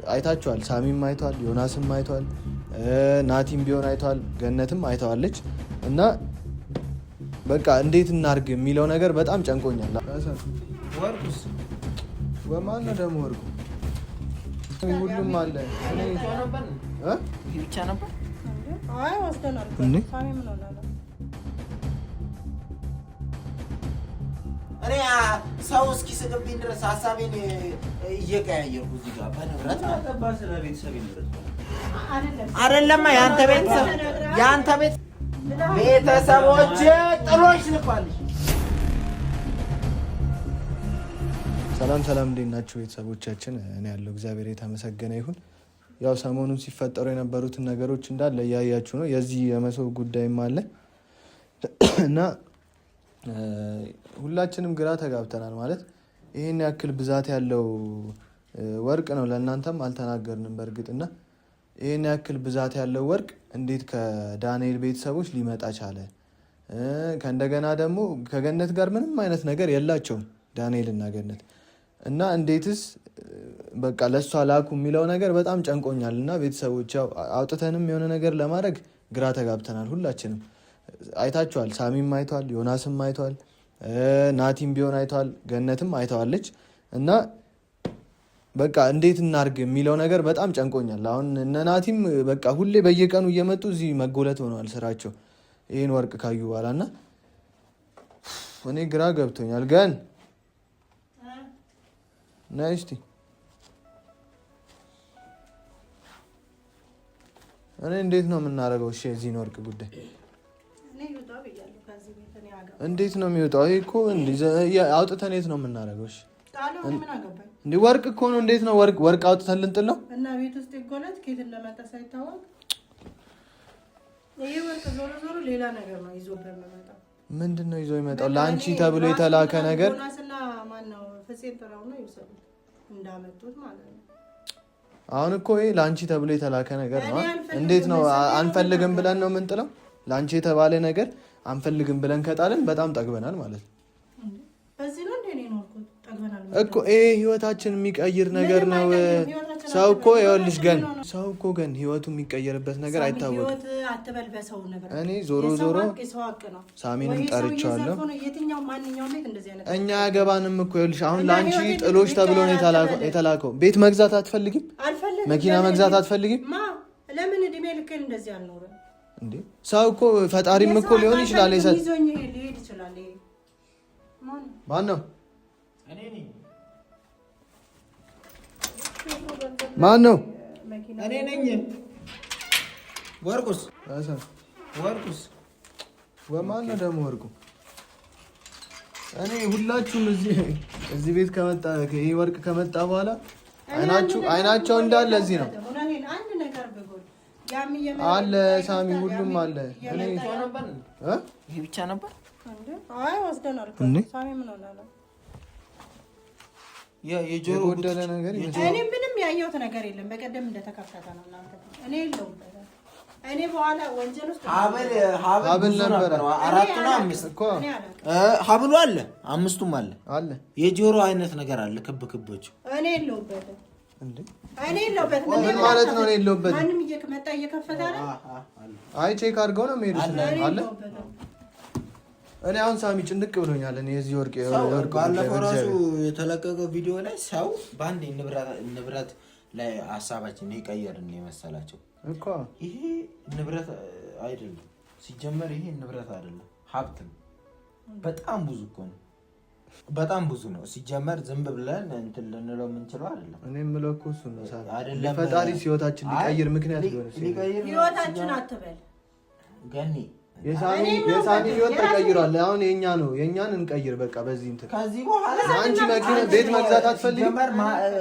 አይታችኋል። ሳሚም አይቷል፣ ዮናስም አይቷል፣ ናቲም ቢሆን አይቷል፣ ገነትም አይተዋለች። እና በቃ እንዴት እናርግ የሚለው ነገር በጣም ጨንቆኛል። ወርቁስ ወማን ነው ደግሞ ወርቁ? ሁሉም አለ ብቻ ነበር። አይ ወስደናል። ሳሚ ምን ሆነ? እኔ ሰው እስኪስቅብኝ ድረስ ሀሳቤን እየቀያየርኩ እዚህ ጋር በንብረት አይደለም። የአንተ ቤተሰቦች ጥሎሽ ልባልሽ። ሰላም ሰላም፣ እንዴት ናችሁ ቤተሰቦቻችን? እኔ ያለው እግዚአብሔር የተመሰገነ ይሁን። ያው ሰሞኑን ሲፈጠሩ የነበሩትን ነገሮች እንዳለ እያያችሁ ነው። የዚህ የመሶብ ጉዳይም አለ እና ሁላችንም ግራ ተጋብተናል። ማለት ይህን ያክል ብዛት ያለው ወርቅ ነው፣ ለእናንተም አልተናገርንም በእርግጥ እና ይህን ያክል ብዛት ያለው ወርቅ እንዴት ከዳንኤል ቤተሰቦች ሊመጣ ቻለ? ከእንደገና ደግሞ ከገነት ጋር ምንም አይነት ነገር የላቸውም ዳንኤል እና ገነት እና እንዴትስ በቃ ለእሷ ላኩ የሚለው ነገር በጣም ጨንቆኛል። እና ቤተሰቦች ያው አውጥተንም የሆነ ነገር ለማድረግ ግራ ተጋብተናል ሁላችንም። አይታችኋል። ሳሚም አይቷል፣ ዮናስም አይቷል፣ ናቲም ቢሆን አይቷል፣ ገነትም አይተዋለች። እና በቃ እንዴት እናርግ የሚለው ነገር በጣም ጨንቆኛል። አሁን እነ ናቲም በቃ ሁሌ በየቀኑ እየመጡ እዚህ መጎለት ሆነዋል ስራቸው ይህን ወርቅ ካዩ በኋላ እና እኔ ግራ ገብቶኛል። ገን ነይ እስቲ እኔ እንዴት ነው የምናደርገው? እሺ የዚህን ወርቅ ጉዳይ እንዴት ነው የሚወጣው? ይሄ እኮ አውጥተን የት ነው የምናደርገው? እሺ እንዴ ወርቅ እኮ ነው። እንዴት ነው ወርቅ አውጥተን ልንጥል ነው? እና ቤት ውስጥ ይጎለት ከየት እንደመጣ ሳይታወቅ ይሄ ወርቅ ዞሮ ዞሮ ሌላ ነገር ነው ይዞ በመጣው። ምንድን ነው ይዞ ይመጣው? ለአንቺ ተብሎ የተላከ ነገር ዮናስና ማን ነው ፍፄን ጥራው ነው ይወሰዱት እንዳመጡት ማለት ነው። አሁን እኮ ይሄ ለአንቺ ተብሎ የተላከ ነገር ነው። እንዴት ነው አንፈልግም ብለን ነው የምንጥለው? ለአንቺ የተባለ ነገር አንፈልግም ብለን ከጣልን በጣም ጠግበናል ማለት ነው። በዚህ ነው እንዴ ነው ጠግበናል እኮ ይሄ ህይወታችን የሚቀይር ነገር ነው። ሰው እኮ ይኸውልሽ ሰው እኮ ህይወቱ የሚቀየርበት ነገር አይታወቅም። እኔ ዞሮ ሳሚንም ጠርቼዋለሁ። እኛ ያገባንም እኮ ይኸውልሽ አሁን ለአንቺ ጥሎሽ ተብሎ ነው የተላከው። ቤት መግዛት አትፈልጊም? መኪና መግዛት አትፈልጊም? ለምን እድሜ ልክህን እንደዚህ አልኖርም እንዴ? ሰው እኮ ፈጣሪም እኮ ሊሆን ይችላል። ማን ነው ማን ነው? እኔ ነኝ። ወርቁስ ወማን ነው ደግሞ ወርቁ? እኔ ሁላችሁም እዚህ ቤት ከመጣ ይሄ ወርቅ ከመጣ በኋላ አይናቸው እንዳለ እዚህ ነው አለ። ሳሚ ሁሉም አለ። እኔ ይሄ ብቻ ነበር። አይ ወስደናል። ሳሚ ምን ሆነ? የጆሮ ጎደለ ነገር እኔ ምንም ያየሁት ነገር የለም። በቀደም እንደተከፈተ ነው እናንተ። እኔ የለውበት እኔ በኋላ ወንጀል ውስጥ ሀብል ነበር። 4 ነው 5 እኮ ሀብሉ አለ፣ 5ቱም አለ። የጆሮ አይነት ነገር አለ ክብ ክቦች። እኔ የለውበት እንዴ? እኔ የለውበት ምን ማለት ነው? እኔ የለውበት ማንም እየመጣ እየከፈተ ነው። አይ ቼክ አድርገው ነው የሚሄዱት አለ። እኔ አሁን ሳሚ ጭንቅ ብሎኛል። እኔ የዚህ ወርቅ ባለፈው ራሱ የተለቀቀው ቪዲዮ ላይ ሰው በአንድ ንብረት ላይ ሀሳባችን ይቀየርን የመሰላቸው እኮ። ይሄ ንብረት አይደለም ሲጀመር፣ ይሄ ንብረት አይደለም ሀብት ነው። በጣም ብዙ እኮ ነው፣ በጣም ብዙ ነው ሲጀመር። ዝም ብለን እንትን ልንለው የምንችለው አይደለም። እኔ የምለው እኮ እሱ ነው አይደለም። ፈጣሪ ህይወታችን ሊቀይር ምክንያት ሊሆን ህይወታችን አትበል ገኒ። የሳሚ ህይወት ተቀይሯል። አሁን የኛ ነው፣ የኛን እንቀይር በቃ። በዚህ እንትን ከዚህ በኋላ አንቺ መኪና ቤት መግዛት አትፈልጊም?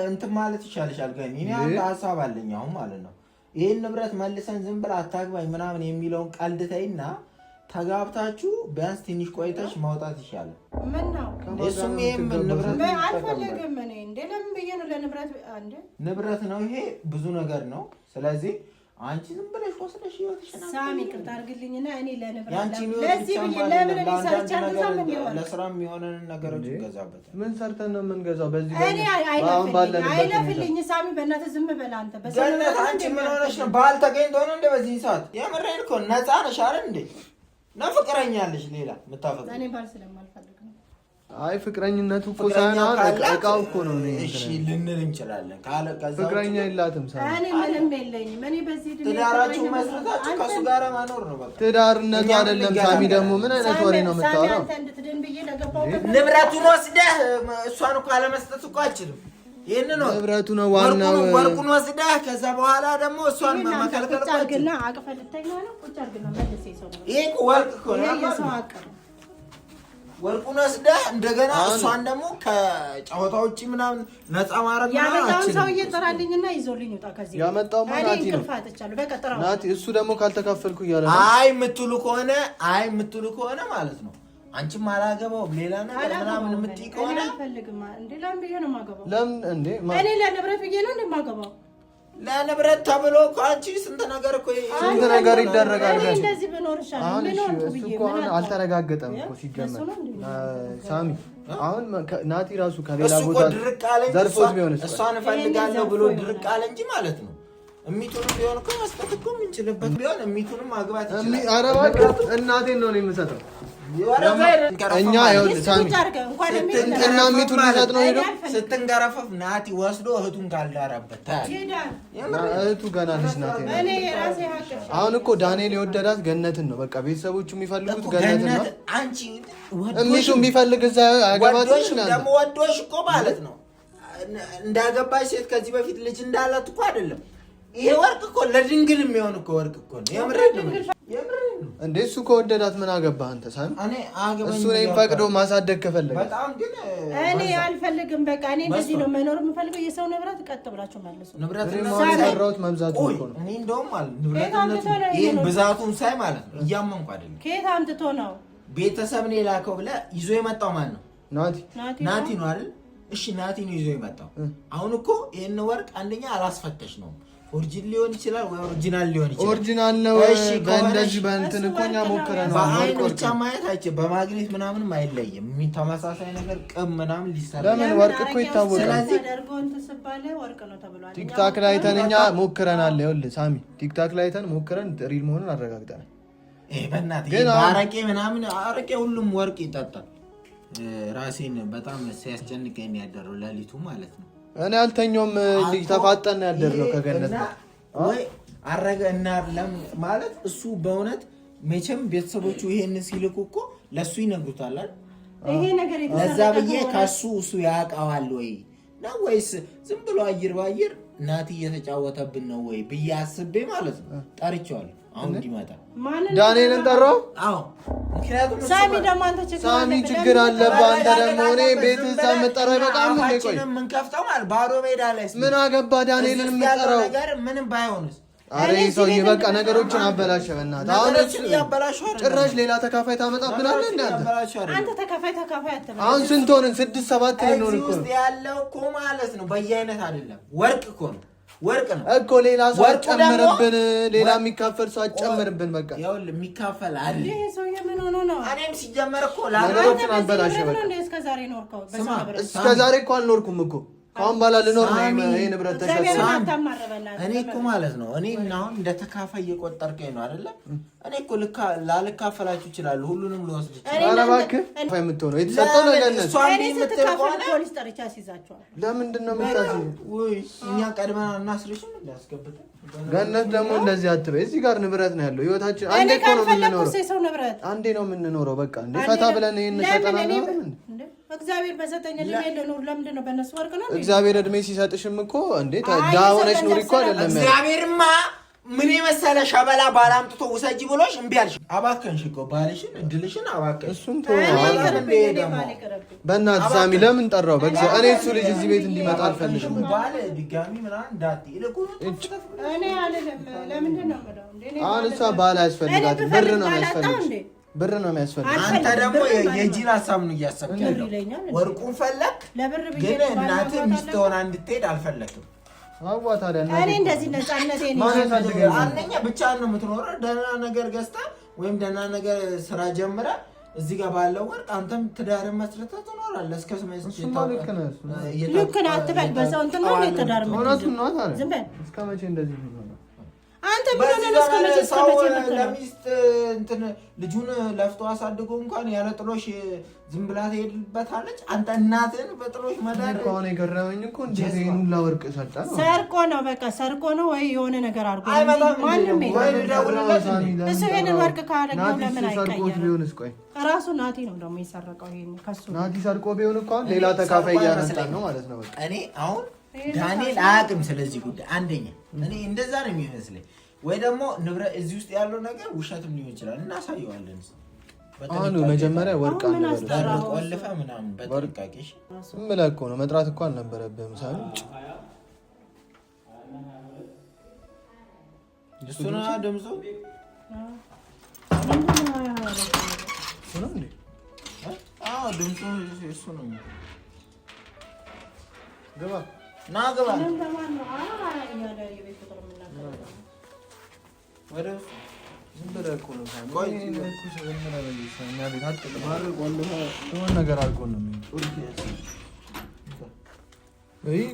እንትን ማለት ይሻልሻል ገኒ። እኔ አንድ ሀሳብ አለኝ አሁን ማለት ነው። ይሄን ንብረት መልሰን ዝም ብላ አታግባኝ ምናምን የሚለውን ቀልድ ተይና ተጋብታችሁ ቢያንስ ትንሽ ቆይተሽ ማውጣት ይሻላል። ምን ነው እሱም ይሄም ንብረት አልፈልግም እኔ እንደ ለምን ብዬ ነው ለንብረት አንዴ ንብረት ነው ይሄ ብዙ ነገር ነው። ስለዚህ አንቺ ዝም ብለሽ ወስደሽ ይወጥሽና ሳሚ ቅርታ አድርግልኝና እኔ ለንብረት ያንቺ ለዚህ ብዬ ለምን እኔ ሰርቻለሁ ዛም ይሆን ለስራም የሆነን ነገሮች እንገዛበት ምን ሰርተን ነው የምንገዛው በዚህ እኔ አይለፍልኝ ሳሚ በእናትህ ዝም በል አንተ በሰላም አንቺ ምን ሆነሽ ነው ባል ተገኝቶ ነው እንደ በዚህ ሰዓት የምሬን እኮ ነፃ ነሽ አይደል እንዴ ነው ፍቅረኛለሽ ሌላ የምታፈቅረኝ እኔ ባል ስለማልፈልግ ነው አይ ፍቅረኝነቱ እኮ ሳይሆን እቃው እኮ ነው ነው እሺ ልንል እንችላለን ካለ ከዛ ፍቅረኛ የላትም ሳይሆን እኔ ምንም የለኝም እኔ በዚህ ድል ትዳራችሁ መስረታችሁ ከሱ ጋር ማኖር ነው በቃ ትዳርነቱ አይደለም ሳሚ ደግሞ ምን አይነት ወሬ ነው የምታወራው አንተ እንድትድን ብዬ ለገባሁበት ንብረቱን ወስደህ እሷን እኮ አለመስጠት እኮ አይችልም ይሄን ነው ንብረቱ ነው ዋናው ወርቁን ወስደህ ከዛ በኋላ ደግሞ እሷን መከልከል ቁጭ አድርግና አቅፈልተኛ ነው ቁጭ አድርግና መልስ ይሰው ነው ይሄ ወርቅ እኮ ነው የሰው አቅር ወርቁን ወስደህ እንደገና እሷን ደግሞ ከጨዋታ ውጪ ምናምን ነፃ ማድረግ ነው ያመጣው ሰውዬ ጥራልኝና ይዞልኝ ወጣ ከዚህ ያመጣው ማናቲ ነው በቃ ጥራው ናቲ እሱ ደግሞ ካልተካፈልኩ እያለ ነው አይ የምትሉ ከሆነ ማለት ነው አንቺም አላገባው ሌላ ነገር ምናምን የምትይ ከሆነ አልፈልግም እንዴ ለምን ብዬ ነው የማገባው ለምን እንዴ እኔ ለንብረት ብዬ ነው እንደማገባው ለንብረት ተብሎ እኮ አንቺ ስንት ነገር እኮ ስንት ነገር ይደረጋል እኔ እንደዚህ ብኖር ይሻላል ምን ሆንኩ ብዬ እኮ አልተረጋገጠም እኮ ሲጀመር ሳሚ አሁን ናቲ ራሱ ከሌላ ቦታ ዘርፎት ቢሆንስ እሷን እፈልጋለሁ ብሎ ድርቅ አለ እንጂ ማለት ነው እሚቱንም ቢሆን እኮ መስጠት እኮ የምንችልበት ቢሆን እሚቱንም ማግባት ይችላል ኧረ እባክህ እናቴን ነው የምሰጠው እኛ ይኸውልህ ሳሚ እና እሚቱን ሊሰጥ ነው ሄዶ ስትንገረፈፍ ናቲ ወስዶ እህቱን ካልዳረበት እህቱ ገና ልጅ ናት አሁን እኮ ዳንኤል የወደዳት ገነትን ነው በቃ ቤተሰቦቹ የሚፈልጉት ገነትን ነው እሚቱ የሚፈልግ እዛ አገባትሽ ደግሞ ወዶሽ እኮ ማለት ነው እንዳገባሽ ሴት ከዚህ በፊት ልጅ እንዳላት እኮ አይደለም ይሄ ወርቅ እኮ ለድንግል የሚሆን እኮ ወርቅ እኮ ነው የምሬን ነው እንዴ እሱ ከወደዳት ምን አገባህ አንተ ሳሚ እሱ ላይ ፈቅዶ ማሳደግ ከፈለገ በጣም ግን እኔ አልፈልግም በቃ እኔ እንደዚህ ነው መኖር የምፈልገው የሰው ንብረት ቀጥ ብላችሁ መልሱ ንብረት ሰራውት መብዛቱ እኮ ነው እኔ እንደውም ማለት ንብረትነቱ ይሄን ብዛቱን ሳይ ማለት ነው እያመንኩ አይደለም ከየት አምጥቶ ነው ቤተሰብ ነው የላከው ብለህ ይዞ የመጣው ማን ነው ናቲ ነው አይደል እሺ ናቲ ነው ይዞ የመጣው አሁን እኮ ይሄን ወርቅ አንደኛ አላስፈተሽ ነው ኦሪጂናል ሊሆን ይችላል ወይ ኦሪጂናል ሊሆን ይችላል ኦሪጂናል ነው በእንደዚህ በእንትን እኮ እኛ ሞክረናል በአይን ብቻ ማየት አይችልም በማግኔት ምናምንም አይለይም ተመሳሳይ ነገር ቅም ምናምን ሊሰራ ለምን ወርቅ እኮ ይታወቃል ስለዚህ ደርጎ እንትን ስባለ ወርቅ ነው ተብሏል ቲክታክ ላይ አይተን እኛ ሞክረናል ይኸውልህ ሳሚ ቲክታክ ላይ አይተን ሞክረን ሪል መሆኑን አረጋግጠናል በእናትህ አረቄ ምናምን አረቄ ሁሉም ወርቅ ይጠጣል ራሴን በጣም ሲያስጨንቀኝ ያደረው ለሊቱ ማለት ነው እኔ አልተኛውም ልጅ ተፋጠን ያደረው ከገነት ወይ አረገ እና ማለት እሱ በእውነት መቼም ቤተሰቦቹ ይሄን ሲልኩ እኮ ለሱ ይነግሩታል አይደል ይሄ ነገር ለዛ ብዬ ከሱ እሱ ያውቃዋል ወይ ነው ወይስ ዝም ብሎ አየር ባየር ናቲ እየተጫወተብን ነው ወይ ብዬ አስቤ ማለት ነው ጠርቼዋለሁ አሁን እንዲመጣ ዳንኤልን ጠራው አዎ ምክንያቱም ሳሚ ችግር አለብህ አንተ ደግሞ እኔ ቤት እዛ የምጠራው በጣም ነው ቆይ ምን ከፍተው ማለት ባዶ ሜዳ ላይ ምን አገባ ዳንኤልን የምጠራው ነገር ምንም ባይሆንስ አሬ ሰውዬ በቃ ነገሮችን አበላሸ በእናትህ አሁን ጭራሽ ሌላ ተካፋይ ታመጣብናለህ እንዴ አንተ ተካፋይ አትበል አሁን ስንት ሆነን 6-7 ልንሆን እኮ ነው ያለው እኮ ማለት ነው በየአይነት አይደለም ወርቅ እኮ ነው ወርቅ ነው እኮ ሌላ ሰው አጨምርብን ሌላ የሚካፈል ሰው አጨምርብን በቃ ይኸውልህ የሚካፈል አይደል ይሄ ሰውዬ ምን ሆኖ ነው እኔም ሲጀመር እኮ ነገሮችን አበላሸ በቃ እስከዛሬ እኮ አልኖርኩም እኮ ካሁን ባላ ልኖር ነው ይሄ ንብረት ተሸጠ እኔ እኮ ማለት ነው እኔ አሁን እንደ ተካፋይ እየቆጠርከኝ ነው አይደለ እኔ እኮ ላልካፈላችሁ ይችላል ሁሉንም ልወስድ ይችላል ኧረ እባክህ የምትሆነው የተሰጠው ለገነት ፖሊስ ጠርቻ ሲይዛቸዋል ለምንድን ነው የምታስይው ወይ እኛ ቀድመን እናስርሽም እንዳስገብተን ገነት ደግሞ እንደዚህ አትበይ እዚህ ጋር ንብረት ነው ያለው ህይወታችን አንዴ እኮ ነው የምንኖረው አንዴ ነው የምንኖረው በቃ እንዴ ፈታ ብለን ይሄን ሰጠናል እግዚአብሔር በሰጠኝ እድሜ ልኖር ለምንድን ነው በእነሱ ወርቅ ነው እግዚአብሔር እድሜ ሲሰጥሽም እኮ እንዴ ዳ ሆነሽ ኑሪ እኮ አይደለም እግዚአብሔርማ ምን የመሰለ ሸበላ ባል አምጥቶ ውሰጂ ብሎሽ እምቢ አልሽ አባከንሽ እኮ ባልሽን እድልሽን አባከንሽ እሱን በእናትህ ሳሚ ለምን ጠራው እኔ እሱ ልጅ እዚህ ቤት እንዲመጣ አልፈልግም ባል ድጋሚ ምናምን እንዳትይ እኔ አይደለም ለምንድን ነው የምለው አሁን እሷ ባል አያስፈልጋትም ብር ነው የሚያስፈልግሽ ብር ነው የሚያስፈልግ አንተ ደግሞ የጂል ሀሳብ ነው እያሰብክ ያለው ወርቁን ፈለክ ግን እናትህ ሚስት ሆና እንድትሄድ አልፈለክም አዋ ታዲያ እኔ እንደዚህ ነፃነቴን አንደኛ ብቻህን ነው የምትኖረው። ደህና ነገር ገዝተህ ወይም ደህና ነገር ስራ ጀምረህ እዚህ ጋር ባለው ወርቅ አንተም ትዳርን መስርተህ ትኖራለህ። እስከ ልክ ነህ አትበል። በዛው እንትን ነው ትዳር ዝም በል። እስከ መቼ እንደዚህ ነው? አንተ ምን ሆነህ ነው? እስከ መቼ ለሚስት እንትን ልጁን ለፍቶ አሳድጎ እንኳን ያለ ጥሎሽ ዝም ብላ ትሄድበታለች። አንተ እናትህን በጥሎሽ መዳር ከሆነ የገረመኝ እኮ እንዴት ይሄን ሁላ ወርቅ ሰጣ ነው? ሰርቆ ነው በቃ ሰርቆ ነው ወይ የሆነ ነገር አድርጎ ማንም እሱ ይሄንን ወርቅ ካደረገው ለምን አይቀየርም? ቢሆንስ ቆይ ራሱ ናቲ ነው ደግሞ የሰረቀው። ይሄን ከሱ ናቲ ሰርቆ ቢሆን እኮ ሌላ ተካፋይ እያነሳን ነው ማለት ነው። በቃ እኔ አሁን ዳንኤል አያውቅም ስለዚህ ጉዳይ። አንደኛ እኔ እንደዛ ነው የሚመስለኝ፣ ወይ ደግሞ ንብረት እዚህ ውስጥ ያለው ነገር ውሸትም ሊሆን ይችላል። እናሳየዋለን። አሁን መጀመሪያ ወርቅ ቆልፈ ምናምን በጥንቃቄ ዝም ብለህ እኮ ነው መጥራት እኮ አልነበረብህም። ሳሚ እሱ ነው ድምፁ ነው እንዴ? አዎ ድምፁ እሱ ነው። ግባ ና ግባ ወደ ዝም ብለህ እኮ ነው ነገር አድርጎ ነው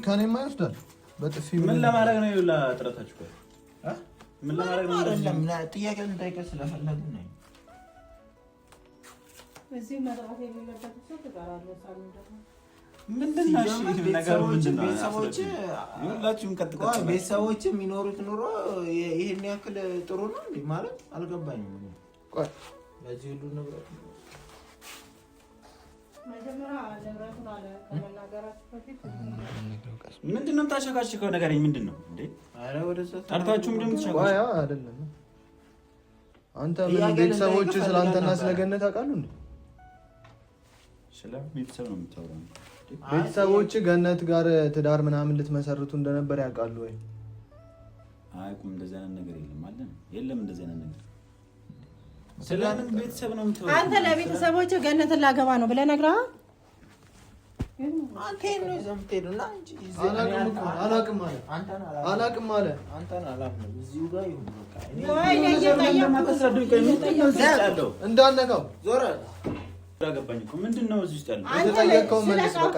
ከእኔማ ይወስዳል በጥፊ። ምን ለማድረግ ነው ይኸውልህ ጥረታችሁ? ምን ለማድረግ ነው? አይደለም ጥያቄ ልጠይቅህ ስለፈለጉ ነው። እዚህ መጥራት የሌለበት ሰው ትቀራለህ። ሳሚ ደግሞ ምንድን ነው ነገሩ? ምንድን ነው ቤተሰቦች የሚኖሩት ኑሮ ይሄን ያክል ጥሩ ነው እንዴ? ማለት አልገባኝም። ቆይ በዚህ ሁሉ ንብረት መጀመሪያ ንብረቱን አለ ከመናገራችሁ በፊት ምንድን ነው የምታሸካሽከው ነገር? ምንድን ነው እንዴ? ኧረ ወደዛ ጠርታችሁ ምንድን ነው የምትሸካሽከው? አያ አይደለም አንተ ምን ቤተሰቦች ስለአንተና ስለገነት አውቃሉ እንዴ? ስለ ቤተሰብ ነው የምታወራው? ቤተሰቦች ገነት ጋር ትዳር ምናምን ልትመሰርቱ እንደነበር ያውቃሉ ወይ? አያውቁም። እንደዚህ አይነት ነገር የለም አለ የለም። እንደዚህ አይነት ነገር ስለምን ቤተሰብ ነው የምታወራው? አንተ ለቤተሰቦች ገነትን ላገባ ነው ብለህ ነግረሃል? አንተ ነው የምትሄዱና እንጂ አላውቅም አለ እዚሁ ጋር ይሁን በቃ እንዳነካው ዞረ አገባኝ እኮ ምንድን ነው እዚህ ውስጥ ያለው? የተጠየቀው መልስ በቃ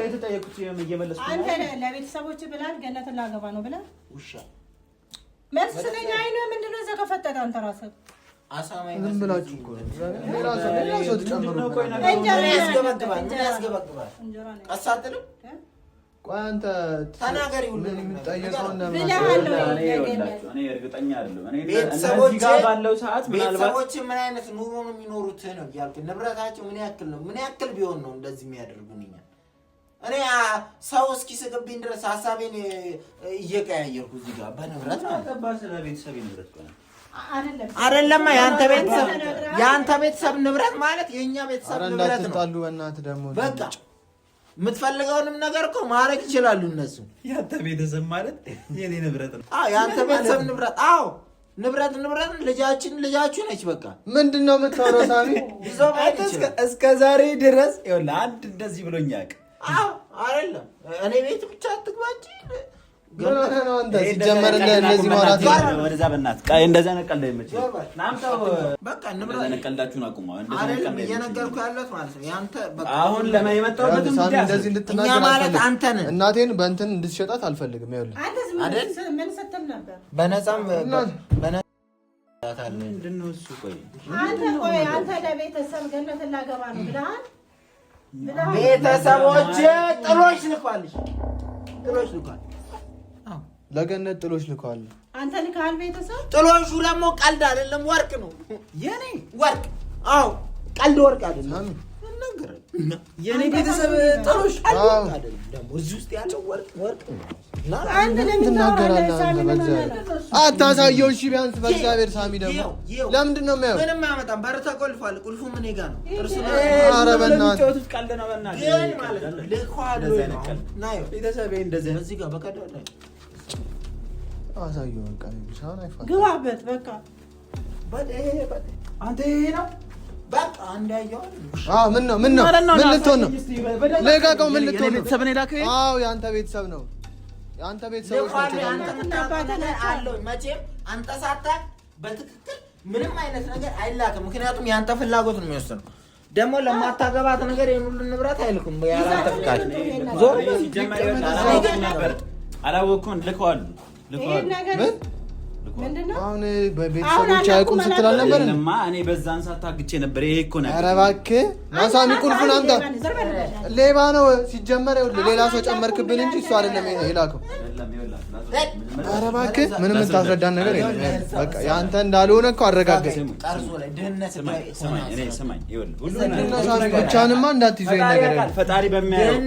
የተጠየቁት እየመለስኩ ነው። አንተ ለቤተሰቦች ብለሃል ገነትን ላገባ ነው ብለህ ውሻ መልስ ስለኛ አይነ ምንድን ነው ዘከፈተተ አንተ ራስህ አሳማኝ ዝም ብላችሁ እኮ ሌላ ሰው ተጨምሮ ያስገባግባል። ቀሳጥልም ቆይ አንተ ተናገሪ ሁሉ የምትጠየቀው እኔ እርግጠኛ አይደለሁም። እኔ እነዚህ ጋር ባለው ሰዓት ምናልባት ቤተሰቦች ምን አይነት ኑሮ ነው የሚኖሩት ነው ያልኩ። ንብረታቸው ምን ያክል ቢሆን ነው እንደዚህ የሚያደርጉን? እኔ ሰው እስኪስቅብኝ ድረስ ሀሳቤን እየቀያየርኩ እዚህ ጋር በንብረት ማለት ነው። ቤተሰብ ንብረት አይደለም የአንተ ቤተሰብ ንብረት ማለት የእኛ ቤተሰብ ንብረት ነው። እንዳትጣሉ በእናትህ ደግሞ በቃ የምትፈልገውን ነገር እኮ ማድረግ ይችላሉ እነሱ። ያንተ ቤተሰብ ማለት የኔ ንብረት ነው። አዎ ያንተ ቤተሰብ ንብረት። አዎ ንብረት ልጃችሁ ነች። በቃ ምንድነው የምታወራው ሳሚ? እስከ ዛሬ ድረስ ይኸውልህ አንድ እንደዚህ ብሎኝ ያውቅ? አዎ አይደለም እኔ ቤት ብቻ አትግባ እንጂ ሲጀመር እንደዚህ ማውራት ወደዛ በእናትህ እንደዛ ነቀልዳ ይመችል ናምታው በቃ ንብረት ነቀልዳችሁን አቁሙ። አይደለም እየነገርኩህ ያለሁት ማለት ነው። ያንተ በቃ አሁን ለማይመጣውበት እንደዚህ እንድትናገር ማለት አንተን እናቴን በእንትን እንድትሸጣት አልፈልግም። ይኸውልህ አንተ ምን ስትል ነበር? በነፃም ምንድን ነው እሱ? ቆይ አንተ ለቤተሰብ ገነትን ላገባ ነው ብለሃል? ቤተሰቦች ጥሎሽ ልኳል። ለገነት ጥሎሽ ልኳል። አንተ ልካል ቤተሰብ ጥሎሹ ደግሞ ቀልድ አይደለም፣ ወርቅ ነው የኔ ወርቅ። አዎ ቀልድ ወርቅ አይደለም። የኔ ቤተሰብ ጥሎሽ አይደለም። ደግሞ እዚህ ውስጥ ያለው ወርቅ ነው። አንተ ለምን ትናገራለህ? አታሳየው። እሺ ቢያንስ በእግዚአብሔር ሳሚ ደግሞ ለምንድን ነው የማየው? ምንም አያመጣም። በር ተቆልፏል። ቁልፉ ምን ጋር ነው? እርሱ ነው። ኧረ በእናትህ ቀልድ ነው። በእናትህ ግን ማለት ነው ልኳል ነው ቤተሰብ እንደዚህ እዚህ ጋር በቀደም አሳየው። በቃ ቢሻን አይፋታ ግባበት። በቃ አንተ ነው በቃ አንዳየው። ምን ልትሆን ነው? ለቃቀው። ምን ልትሆን ነው? አዎ የአንተ ቤተሰብ ነው። አንተ ቤተሰቦች አለው መቼም አንተ ሳታውቅ በትክክል ምንም አይነት ነገር አይላክም። ምክንያቱም የአንተ ፍላጎት ነው የሚወስነው። ደግሞ ለማታገባት ነገር የሁሉ ንብረት አይልኩም። ያላንተ ፍቃድ ዞር ሲጀመር አላወኩም። ልከዋል አሁን በቤተሰቦች አያውቁም ስትል አልነበር? እኔ በዛን ሰዓት ታግቼ ነበር። ይሄ እኮ ነው። ኧረ እባክህ ናሳሚ ቁልፉን አምጣ። ሌባ ነው ሲጀመር። ይኸውልህ ሌላ ሰው ጨመርክብን እንጂ እሱ አይደለም የላከው። ኧረ እባክህ ምንም የምታስረዳን ነገር የለም። በቃ ያንተ እንዳልሆነ እኮ አረጋገጥ። ብቻህንማ እንዳትይዘው ነገር ፈጣሪ በሚያየው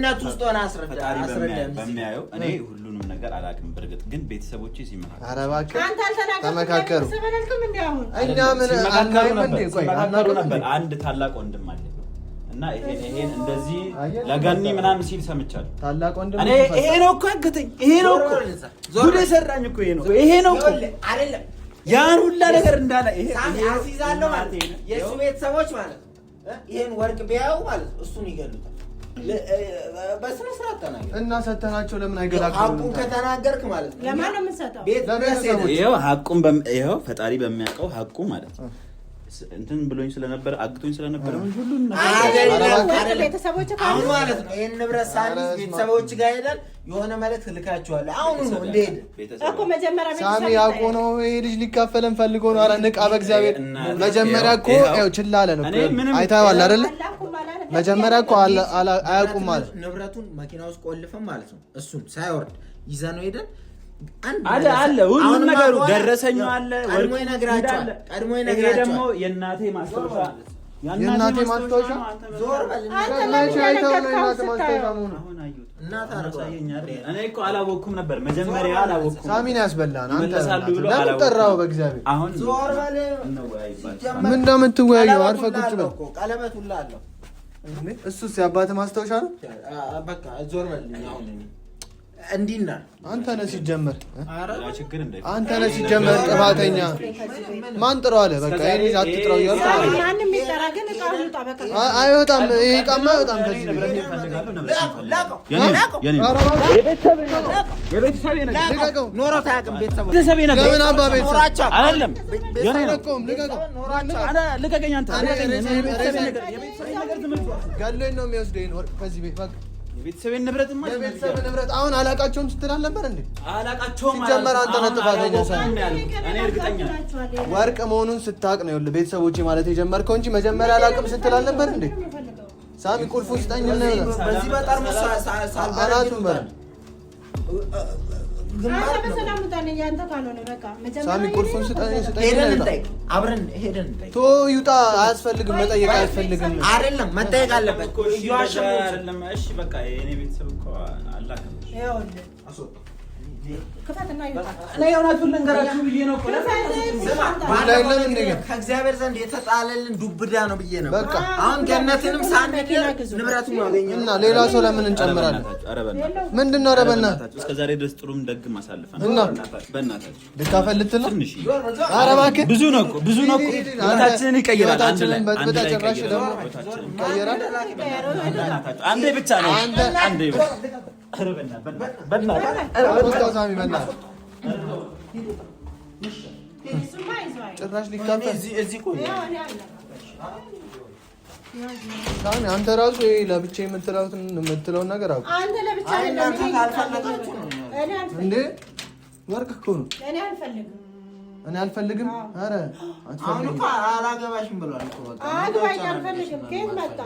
እኔ ሁሉንም ነገር አላውቅም። በእርግጥ ግን ቤተሰቦቼ ሲመካከሩ ኧረ እባክህ ተመካከሩ። እኛ ምን አናውቅም ነበር። አንድ ታላቅ ወንድም አለ እና ይሄን እንደዚህ ለገኒ ምናምን ሲል ሰምቻለሁ። ታላቅ ወንድም እኔ ይሄ ነው እኮ ያገተኝ። ይሄ ነው እኮ ጉድ የሰራኝ እኮ ይሄ ነው እኮ አይደለም ያን ሁላ ነገር እንዳለ ይሄ አሲዛለሁ ማለት የእሱ ቤተሰቦች ማለት ይሄን ወርቅ ቢያዩ ማለት እሱን ይገሉታል። በስነ ስርዓት ተናገር እና ሰተናቸው ለምን አይገላግሉም? ሐቁን ከተናገርክ ማለት ነው። ለማን ነው የምንሰጠው? ለቤተሰቦች። ይሄው ሐቁን ይሄው ፈጣሪ በሚያውቀው ሐቁ ማለት ነው። እንትን ብሎኝ ስለነበረ አግቶኝ ስለነበረ ሁሉን ነገር ቤተሰቦች አሁን ማለት ነው። ይሄን ንብረት ሳሚስ ቤተሰቦች ጋር ሄደን የሆነ መልእክት ልካቸዋለሁ። አሁን ነው እንደሄደ እኮ መጀመሪያ ሳሚ ያውቆ ነው ይሄ ልጅ ሊካፈለን ፈልጎ ነው። ኧረ ንቃ በእግዚአብሔር። መጀመሪያ እኮ ያው ችላ አለ ነው እኮ አይተኸዋል አይደለ? መጀመሪያ እኮ አያውቁም ማለት ንብረቱን መኪና ውስጥ ቆልፈን ማለት ነው። እሱን ሳይወርድ ይዘህ ነው ሄደን አለ ሁሉም ነገሩ ደረሰኝ አለ። ቀድሞ ይነግራቸዋል። ይሄ ደግሞ የእናቴ ማስታወሻ የእናቴ ማስታወሻ ዞር በል እናቴ አይተው ነው የእናቴ ማስታወሻ መሆኑ። እናት አረጋኛል። እኔ እኮ አላወኩም ነበር መጀመሪያ አላወኩም። ሳሚን ያስበላን አንተ ለምን ጠራኸው? በእግዚአብሔር አሁን ዞር በል ምን እንደምትወያየው አርፈህ ቁጭ በል። ቀለበት ሁላ አለው። እሱስ የአባትህ ማስታወሻ ነው። በቃ ዞር በል አሁን እንዲና አንተ ነህ ሲጀመር አንተ ነህ ሲጀመር ጥፋተኛ። ማን ጥረው አለ? በቃ ይሄን ልጅ አትጥረው እያልኩ ማንም ይጠራ ግን እቃው ይውጣ። በቃ አይወጣም። ይሄ እቃማ አይወጣም ከዚህ ገሎኝ ነው የሚወስደኝ ከዚህ ቤት በቃ የቤተሰቤን ንብረት አሁን አላቃቸውም ስትል አልነበር እንዴ? አላቃቸውም ሲጀመር አንተ ነህ ጥፋተኛ። እኔ እርግጠኛ ወርቅ መሆኑን ስታውቅ ነው ይኸውልህ ቤተሰቦቼ ማለት የጀመርከው እንጂ መጀመሪያ አላውቅም ስትል አልነበር እንዴ? ሳሚ ቁልፉን ስጠኝ ነው በዚህ በጠርሙስ አናቱን በል ሳሚ ቁልፉን ስጠኝ አብረን ሄደን እንጠይቅ። ቶ ይውጣ። አያስፈልግም፣ መጠየቅ አያስፈልግም። አይደለም መጠየቅ አለበት። እሺ በቃ የኔ ቤተሰብ እኮ አላውቅም። ከእግዚአብሔር ዘንድ የተጣለልን ዱብዳ ነው ብዬ ነው። አሁን ገነትንም ሳንሄድ ንብረቱን ያገኘ እና ሌላ ሰው ለምን እንጨምራለን? ምንድን ነው? ኧረ በእናትህ እስከ ዛሬ ድረስ ጥሩም ደግም አሳልፈን እና በእናትህ ልካፈል ልትል ነው? ኧረ እባክህ ብዙ ነው እኮ ህይወታችንን ይቀይራል። አንድ ላይ ጭራሽ ደግሞ ይቀይራል። አንዴ ብቻ ነው አንዴ ብቻ ጭራሽ ሊካፈል ሳሚ አንተ ራሱ ለብቻ የምትለውን ነገር አውቅ። እንዴ ወርቅ እኮ ነው። እኔ አልፈልግም። ኧረ አትፈልግም። አላገባሽም ብሏል እኮ በቃ አግባኝ አልፈልግም። ከየት መጣ?